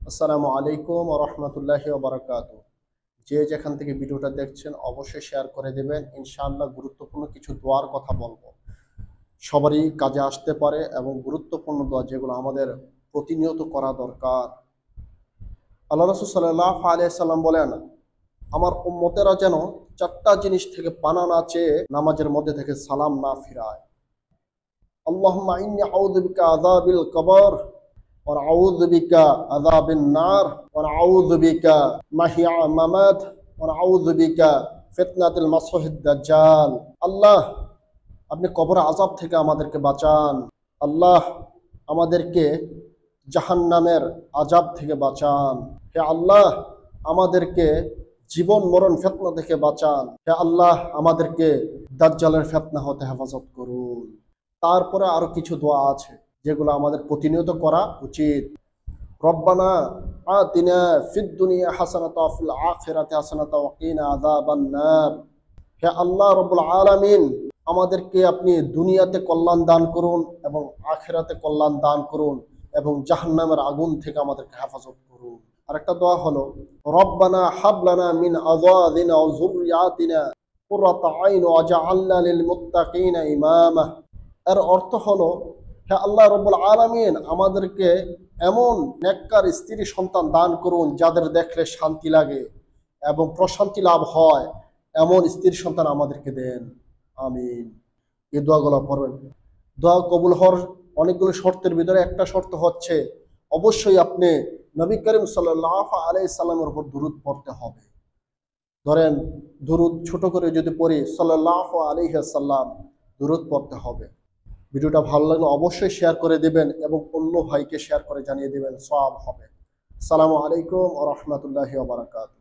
আসসালামু আলাইকুম ওয়া রাহমাতুল্লাহি ওয়া বারাকাতুহু। যে যেখান থেকে ভিডিওটা দেখছেন অবশ্যই শেয়ার করে দেবেন। ইনশাআল্লাহ গুরুত্বপূর্ণ কিছু দোয়ার কথা বলবো। সবারই কাজে আসতে পারে এবং গুরুত্বপূর্ণ দোয়া যেগুলো আমাদের প্রতিনিয়ত করা দরকার। আল্লাহ রাসূল সাল্লাল্লাহু আলাইহি সাল্লাম বলেন, আমার উম্মতেরা যেন চারটা জিনিস থেকে পানা না চেয়ে নামাজের মধ্যে থেকে সালাম না ফিরায়। আল্লাহুম্মা ইন্নী আউযু বিকা আযাবিল কবর ونعوذ بك عذاب النار ونعوذ بك محيا ممات ونعوذ بك فتنة المسيح الدجال। আল্লাহ, আপনি কবর আযাব থেকে আমাদেরকে বাঁচান। আল্লাহ, আমাদেরকে জাহান্নামের আযাব থেকে বাঁচান। হে আল্লাহ, আমাদেরকে জীবন মরণ ফিতনা থেকে বাঁচান। হে আল্লাহ, আমাদেরকে দাজ্জালের ফিতনা হতে হেফাজত করুন। তারপরে আরো কিছু দোয়া আছে যেগুলো আমাদের প্রতিনিয়ত করা উচিত। রব্বানা আতিনা ফিদ দুনিয়া হাসানাতা ওয়া ফিল আখিরাতি হাসানাতা ওয়া কিনা আযাবান নার। হে আল্লাহ রাব্বুল আলামিন, আমাদেরকে আপনি দুনিয়াতে কল্যাণ দান করুন এবং আখিরাতে কল্যাণ দান করুন এবং জাহান্নামের আগুন থেকে আমাদেরকে হেফাজত করুন। আরেকটা দোয়া হলো রব্বানা হাবলানা মিন আযওয়াজিনা ওয়া যুররিয়াতিনা কুররাতা আইন ওয়াজআলনা লিল মুত্তাকিনা ইমামা। এর অর্থ হলো, হে আল্লাহ রাব্বুল আলামিন, আমাদেরকে এমন নেককার স্ত্রী সন্তান দান করুন যাদের দেখলে শান্তি লাগে এবং প্রশান্তি লাভ হয়, এমন স্ত্রী সন্তান আমাদেরকে দেন। আমিন। এই দোয়াগুলো পড়বেন। দোয়া কবুল হওয়ার অনেকগুলো শর্তের ভিতরে একটা শর্ত হচ্ছে অবশ্যই আপনি নবী করিম সাল্লাল্লাহু আলাইহি সাল্লামের উপর দুরূদ পড়তে হবে। ধরেন দুরূদ ছোট করে যদি পড়ি সাল্লাল্লাহু আলাইহি সাল্লাম, দুরূদ পড়তে হবে। ভিডিওটা ভালো লাগলে অবশ্যই শেয়ার করে দেবেন এবং অন্য ভাইকে শেয়ার করে জানিয়ে দেবেন, সওয়াব হবে। আসসালামু আলাইকুম ওয়া রাহমাতুল্লাহি ওয়া বারাকাতুহু।